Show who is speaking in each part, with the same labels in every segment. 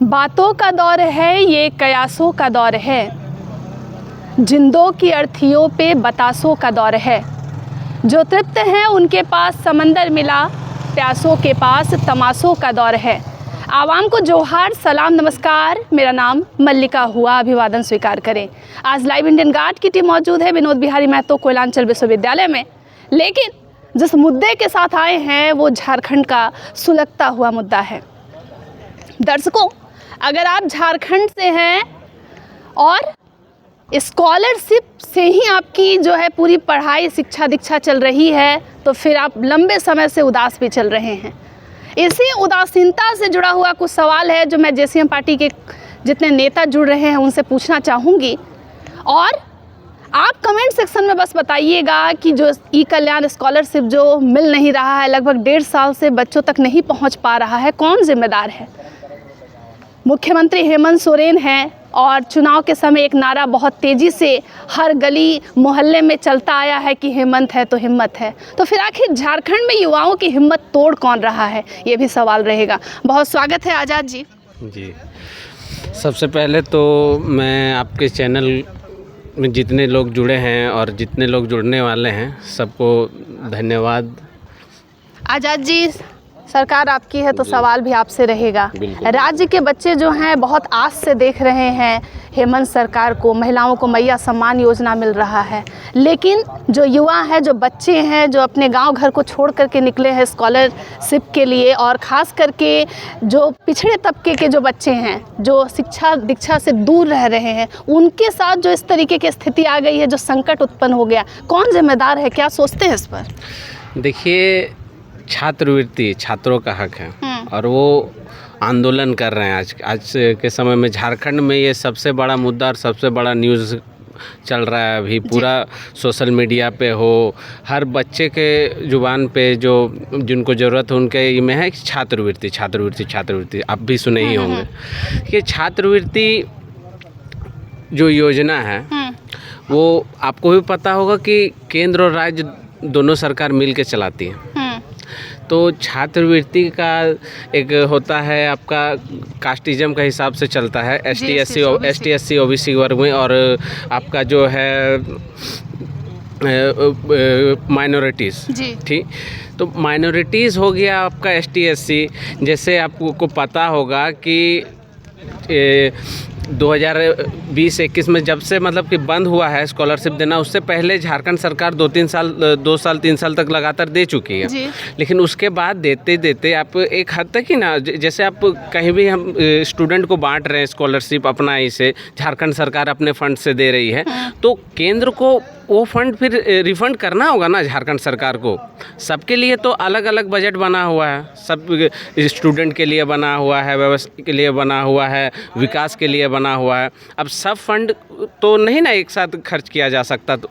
Speaker 1: बातों का दौर है ये, कयासों का दौर है, जिंदों की अर्थियों पे बतासों का दौर है। जो तृप्त हैं उनके पास समंदर मिला, प्यासों के पास तमाशों का दौर है। आवाम को जोहार, सलाम, नमस्कार। मेरा नाम मल्लिका हुआ, अभिवादन स्वीकार करें। आज लाइव इंडियन गार्ड की टीम मौजूद है विनोद बिहारी महतो कोयलांचल विश्वविद्यालय में। लेकिन जिस मुद्दे के साथ आए हैं वो झारखंड का सुलगता हुआ मुद्दा है। दर्शकों, अगर आप झारखंड से हैं और स्कॉलरशिप से ही आपकी जो है पूरी पढ़ाई शिक्षा दीक्षा चल रही है तो फिर आप लंबे समय से उदास भी चल रहे हैं। इसी उदासीनता से जुड़ा हुआ कुछ सवाल है जो मैं जेसीएम पार्टी के जितने नेता जुड़ रहे हैं उनसे पूछना चाहूँगी। और आप कमेंट सेक्शन में बस बताइएगा कि जो ई कल्याण स्कॉलरशिप जो मिल नहीं रहा है, लगभग 1.5 साल से बच्चों तक नहीं पहुंच पा रहा है, कौन जिम्मेदार है? मुख्यमंत्री हेमंत सोरेन हैं और चुनाव के समय एक नारा बहुत तेज़ी से हर गली मोहल्ले में चलता आया है कि हेमंत है तो हिम्मत है। तो फिर आखिर झारखंड में युवाओं की हिम्मत तोड़ कौन रहा है, ये भी सवाल रहेगा। बहुत स्वागत है आज़ाद जी।
Speaker 2: जी, सबसे पहले तो मैं आपके चैनल में जितने लोग जुड़े हैं और जितने लोग जुड़ने वाले हैं सबको धन्यवाद।
Speaker 1: आज़ाद जी, सरकार आपकी है तो सवाल भी आपसे रहेगा। राज्य के बच्चे जो हैं बहुत आस से देख रहे हैं हेमंत सरकार को, महिलाओं को मैया सम्मान योजना मिल रहा है, लेकिन जो युवा हैं, जो बच्चे हैं, जो अपने गांव घर को छोड़ करके निकले हैं स्कॉलरशिप के लिए, और ख़ास करके जो पिछड़े तबके के जो बच्चे हैं जो शिक्षा दीक्षा से दूर रह रहे हैं, उनके साथ जो इस तरीके की स्थिति आ गई है, जो संकट उत्पन्न हो गया, कौन जिम्मेदार है? क्या सोचते हैं इस पर?
Speaker 2: देखिए, छात्रवृत्ति छात्रों का हक है और वो आंदोलन कर रहे हैं। आज के समय में झारखंड में ये सबसे बड़ा मुद्दा और सबसे बड़ा न्यूज़ चल रहा है। अभी पूरा सोशल मीडिया पे हो, हर बच्चे के जुबान पे जो जिनको ज़रूरत है उनके में है छात्रवृत्ति छात्रवृत्ति छात्रवृत्ति। आप भी सुने ही होंगे कि छात्रवृत्ति जो योजना है वो आपको भी पता होगा कि केंद्र और राज्य दोनों सरकार मिल के चलाती है। तो छात्रवृत्ति का एक होता है आपका कास्टिज्म का हिसाब से चलता है, एसटी एससी ओबीसी वर्ग में, और आपका जो है माइनॉरिटीज़। ठीक, तो माइनॉरिटीज़ हो गया आपका एसटी एससी। जैसे आपको पता होगा कि 2020-21 में जब से मतलब कि बंद हुआ है स्कॉलरशिप देना, उससे पहले झारखंड सरकार 2 साल 3 साल तक लगातार दे चुकी है। लेकिन उसके बाद देते देते आप एक हद तक ही ना, जैसे आप कहीं भी हम स्टूडेंट को बांट रहे हैं स्कॉलरशिप अपना ही से, झारखंड सरकार अपने फंड से दे रही है, तो केंद्र को वो फंड फिर रिफ़ंड करना होगा ना झारखंड सरकार को। सबके लिए तो अलग अलग बजट बना हुआ है, सब स्टूडेंट के लिए बना हुआ है, व्यवस्था के लिए बना हुआ है, विकास के लिए बना हुआ है। अब सब फंड तो नहीं ना एक साथ खर्च किया जा सकता। तो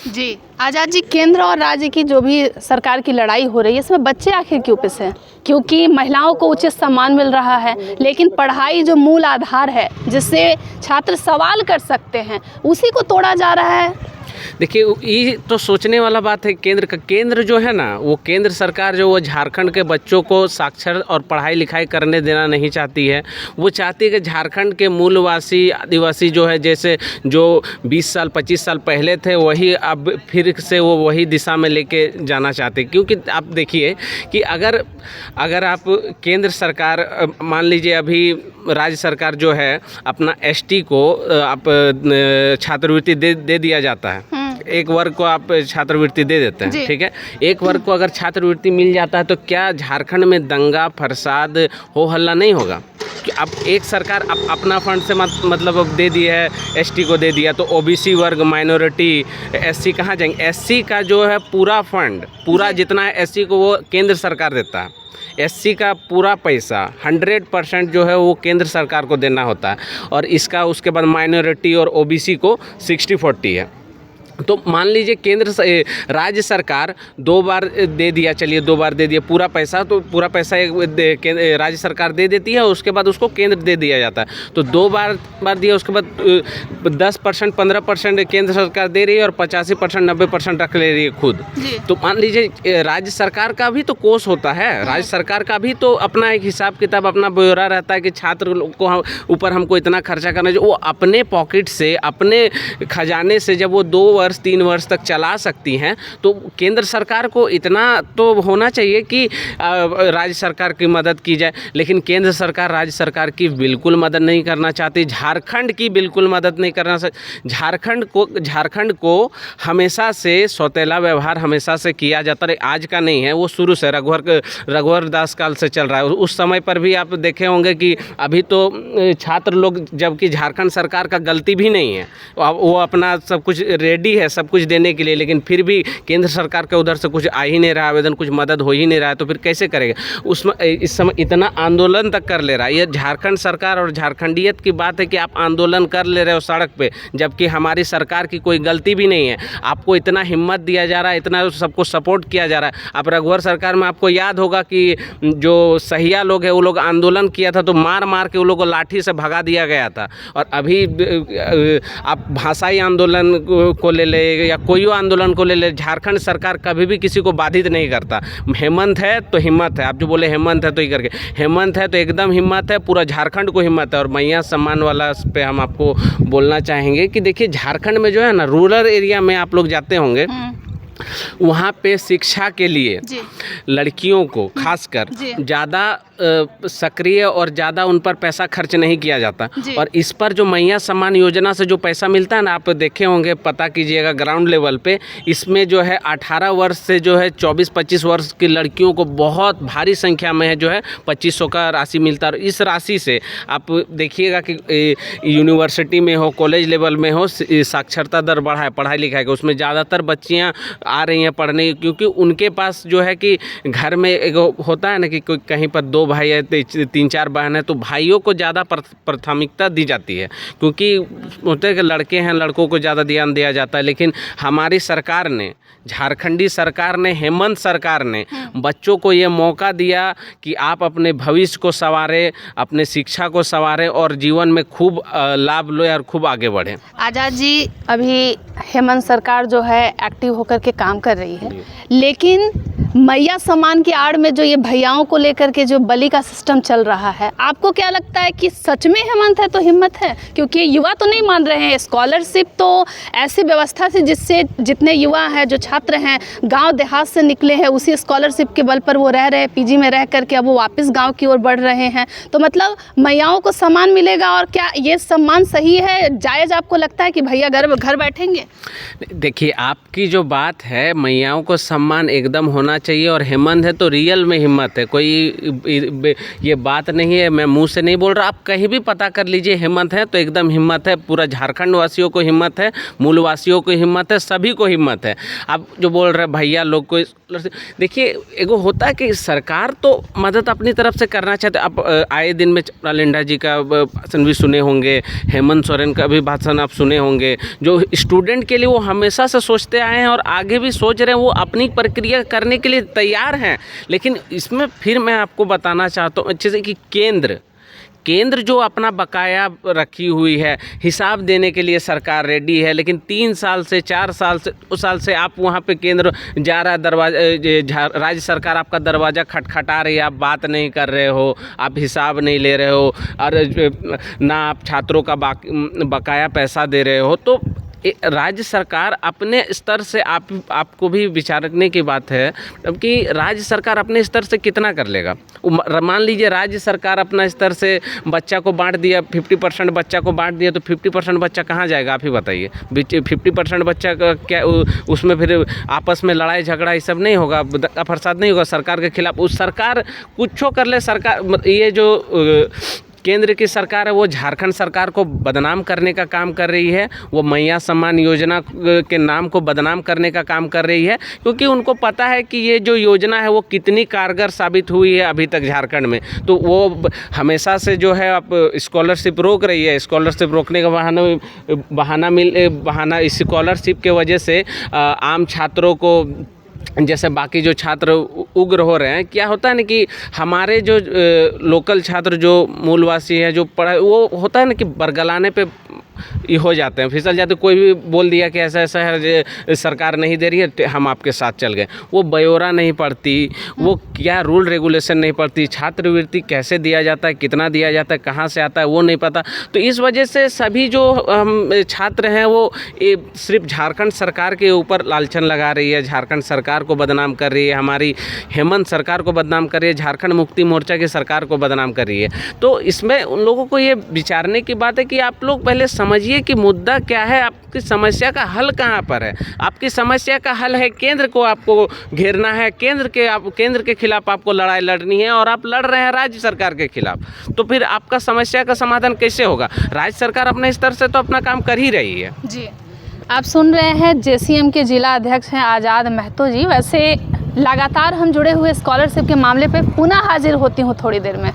Speaker 1: जी आज़ाद जी, केंद्र और राज्य की जो भी सरकार की लड़ाई हो रही है, इसमें बच्चे आखिर क्यों पिस हैं? क्योंकि महिलाओं को उचित सम्मान मिल रहा है, लेकिन पढ़ाई जो मूल आधार है जिससे छात्र सवाल कर सकते हैं, उसी को तोड़ा जा रहा है।
Speaker 2: देखिए, ये तो सोचने वाला बात है। केंद्र जो है ना, वो केंद्र सरकार जो वो झारखंड के बच्चों को साक्षर और पढ़ाई लिखाई करने देना नहीं चाहती है। वो चाहती है कि झारखंड के मूलवासी आदिवासी जो है, जैसे जो 20 साल 25 साल पहले थे, वही अब फिर से वो वही दिशा में लेके जाना चाहते हैं। क्योंकि आप देखिए कि अगर आप केंद्र सरकार, मान लीजिए अभी राज्य सरकार जो है अपना एसटी को आप छात्रवृत्ति दे दिया जाता है, एक वर्ग को आप छात्रवृत्ति दे देते हैं, ठीक है। एक वर्ग को अगर छात्रवृत्ति मिल जाता है तो क्या झारखंड में दंगा फसाद हो हल्ला नहीं होगा? कि अब एक सरकार अपना फंड से मतलब अब दे दिया है, एसटी को दे दिया, तो ओबीसी वर्ग, माइनॉरिटी, एससी कहाँ जाएंगे? एससी का जो है पूरा फंड, पूरा जितना है एससी को वो केंद्र सरकार देता है। एससी का पूरा पैसा 100% जो है वो केंद्र सरकार को देना होता है, और इसका उसके बाद माइनॉरिटी और ओबीसी को 60-40 है। तो मान लीजिए राज्य सरकार 2 बार दे दिया, चलिए 2 बार दे दिया पूरा पैसा, तो पूरा पैसा राज्य सरकार दे देती है, उसके बाद उसको केंद्र दे दिया जाता है। तो 2 बार दिया, उसके बाद 10% 15% केंद्र सरकार दे रही है और 85% 90% रख ले रही है खुद। तो मान लीजिए राज्य सरकार का भी तो कोष होता है, राज्य सरकार का भी तो अपना एक हिसाब किताब, अपना ब्यौरा रहता है कि छात्र को ऊपर हमको इतना खर्चा करना चाहिए। वो अपने पॉकेट से, अपने खजाने से जब वो 2 वर्ष 3 वर्ष तक चला सकती हैं, तो केंद्र सरकार को इतना तो होना चाहिए कि राज्य सरकार की मदद की जाए। लेकिन केंद्र सरकार राज्य सरकार की बिल्कुल मदद नहीं करना चाहती, झारखंड की बिल्कुल मदद नहीं करना। झारखंड को हमेशा से सौतेला व्यवहार हमेशा से किया जाता है, आज का नहीं है, वो शुरू से रघुवर दास काल से चल रहा है। उस समय पर भी आप देखे होंगे कि अभी तो छात्र लोग, जबकि झारखंड सरकार का गलती भी नहीं है, वो अपना सब कुछ रेडी है सब कुछ देने के लिए, लेकिन फिर भी केंद्र सरकार के उधर से कुछ आ ही नहीं रहा आवेदन, कुछ मदद हो ही नहीं रहा है, तो फिर कैसे करेगा। उसमें इस समय इतना आंदोलन तक कर ले रहा है। ये झारखंड सरकार और झारखंडियत की बात है कि आप आंदोलन कर ले रहे हो सड़क पे, जबकि हमारी सरकार की कोई गलती भी नहीं है। आपको इतना हिम्मत दिया जा रहा है, इतना सबको सपोर्ट किया जा रहा है। अब रघुवर सरकार में आपको याद होगा कि जो सहिया लोग हैं वो लोग आंदोलन किया था, तो मार मार के वो लोग को लाठी से भगा दिया गया था। और अभी आप भाषाई आंदोलन को ले ले या कोई आंदोलन को ले ले, झारखंड सरकार कभी भी किसी को बाधित नहीं करता। हेमंत है तो हिम्मत है, आप जो बोले हेमंत है तो ही करके, हेमंत है तो एकदम हिम्मत है, पूरा झारखंड को हिम्मत है। और मैया सम्मान वाला पे हम आपको बोलना चाहेंगे कि देखिए झारखंड में जो है ना, रूरल एरिया में आप लोग जाते होंगे, वहाँ पे शिक्षा के लिए लड़कियों को खासकर ज़्यादा सक्रिय और ज़्यादा उन पर पैसा खर्च नहीं किया जाता। और इस पर जो मैया सम्मान योजना से जो पैसा मिलता है ना, आप देखे होंगे, पता कीजिएगा ग्राउंड लेवल पे, इसमें जो है 18 वर्ष से जो है 24-25 वर्ष की लड़कियों को बहुत भारी संख्या में है जो है 2500 का राशि मिलता है। और इस राशि से आप देखिएगा कि यूनिवर्सिटी में हो, कॉलेज लेवल में हो, साक्षरता दर बढ़ा है पढ़ाई लिखाई का, उसमें ज़्यादातर बच्चियाँ आ रही हैं पढ़ने, क्योंकि उनके पास जो है कि घर में एक होता है ना कि कोई कहीं पर 2 भाई है, 3-4 बहन है, तो भाइयों को ज़्यादा प्राथमिकता दी जाती है, क्योंकि होते हैं कि लड़के हैं, लड़कों को ज़्यादा ध्यान दिया जाता है। लेकिन हमारी सरकार ने, झारखंडी सरकार ने, हेमंत सरकार ने बच्चों को ये मौका दिया कि आप अपने भविष्य को संवारें, अपने शिक्षा को संवारें और जीवन में खूब लाभ लो और खूब आगे बढ़ें।
Speaker 1: आज़ाद जी, अभी हेमंत सरकार जो है एक्टिव होकर के काम कर रही है, लेकिन मैया सम्मान की आड़ में जो ये भैयाओं को लेकर के जो बलि का सिस्टम चल रहा है, आपको क्या लगता है कि सच में हेमंत है तो हिम्मत है? क्योंकि युवा तो नहीं मान रहे हैं। स्कॉलरशिप तो ऐसी व्यवस्था थी जिससे जितने युवा हैं, जो छात्र हैं, गांव देहात से निकले हैं, उसी स्कॉलरशिप के बल पर वो रह रहे हैं, पीजी में रह करके अब वो वापस गाँव की ओर बढ़ रहे हैं। तो मतलब मैयाओं को सम्मान मिलेगा, और क्या ये सम्मान सही है, जायज़ आपको लगता है कि भैया घर बैठेंगे?
Speaker 2: देखिए, आपकी जो बात है, मैयाओं को सम्मान एकदम होना चाहिए, और हेमंत है तो रियल में हिम्मत है, कोई ये बात नहीं है, मैं मुंह से नहीं बोल रहा, आप कहीं भी पता कर लीजिए, हेमंत है तो एकदम हिम्मत है। पूरा झारखंड वासियों को हिम्मत है, मूल वासियों को हिम्मत है, सभी को हिम्मत है। आप जो बोल रहे भैया लोग को, देखिए एगो होता है कि सरकार तो मदद अपनी तरफ से करना चाहते। आप आए दिन में लिंडा जी का भाषण भी सुने होंगे, हेमंत सोरेन का भी भाषण आप सुने होंगे। जो स्टूडेंट के लिए वो हमेशा से सोचते आए हैं और आगे भी सोच रहे हैं, वो अपनी प्रक्रिया करने के लिए तैयार हैं। लेकिन इसमें फिर मैं आपको बताना चाहता हूँ अच्छे से कि केंद्र जो अपना बकाया रखी हुई है, हिसाब देने के लिए सरकार रेडी है, लेकिन 3 साल से 4 साल से 2 साल से आप वहाँ पे केंद्र जा रहा है, दरवाजा राज्य सरकार आपका दरवाज़ा खटखटा रही है, आप बात नहीं कर रहे हो, आप हिसाब नहीं ले रहे हो, और ना आप छात्रों का बकाया पैसा दे रहे हो। तो राज्य सरकार अपने स्तर से आपको भी विचारने की बात है कि राज्य सरकार अपने स्तर से कितना कर लेगा। मान लीजिए राज्य सरकार अपना स्तर से बच्चा को बांट दिया, 50% बच्चा को बांट दिया, तो 50% बच्चा कहाँ जाएगा आप ही बताइए। 50% बच्चा का क्या, उसमें फिर आपस में लड़ाई झगड़ा ये सब नहीं होगा, फसाद नहीं होगा सरकार के खिलाफ। उस सरकार कुछ कर ले, सरकार ये जो केंद्र की सरकार है वो झारखंड सरकार को बदनाम करने का काम कर रही है, वो मैया सम्मान योजना के नाम को बदनाम करने का काम कर रही है, क्योंकि उनको पता है कि ये जो योजना है वो कितनी कारगर साबित हुई है अभी तक झारखंड में। तो वो हमेशा से जो है आप स्कॉलरशिप रोक रही है, स्कॉलरशिप रोकने का बहाना इस स्कॉलरशिप के वजह से आम छात्रों को, जैसे बाकी जो छात्र उग्र हो रहे हैं, क्या होता है ना कि हमारे जो लोकल छात्र जो मूलवासी हैं जो पढ़ा वो होता है ना कि बरगलाने पे ये हो जाते हैं, फिसल जाते। कोई भी बोल दिया कि ऐसा ऐसा है, सरकार नहीं दे रही है, हम आपके साथ चल गए। वो ब्यौरा नहीं पढ़ती, वो क्या रूल रेगुलेशन नहीं पढ़ती, छात्रवृत्ति कैसे दिया जाता है, कितना दिया जाता है, कहाँ से आता है वो नहीं पता। तो इस वजह से सभी जो छात्र हैं वो सिर्फ झारखंड सरकार के ऊपर लालछन लगा रही है, झारखंड सरकार को बदनाम कर रही है, हमारी हेमंत सरकार को बदनाम कर रही है, झारखंड मुक्ति मोर्चा की सरकार को बदनाम कर रही है। तो इसमें उन लोगों को ये विचारने की बात है कि आप लोग पहले समझिए कि मुद्दा क्या है, आपकी समस्या का हल कहाँ पर है। आपकी समस्या का हल है केंद्र को आपको घेरना है, केंद्र के खिलाफ आपको लड़ाई लड़नी है, और आप लड़ रहे हैं राज्य सरकार के खिलाफ। तो फिर आपका समस्या का समाधान कैसे होगा? राज्य सरकार अपने स्तर से तो अपना काम कर ही रही है।
Speaker 1: जी, आप सुन रहे हैं जेसीएम के जिला अध्यक्ष हैं आज़ाद महतो जी। वैसे लगातार हम जुड़े हुए स्कॉलरशिप के मामले पे पुनः हाजिर होती हूँ थोड़ी देर में।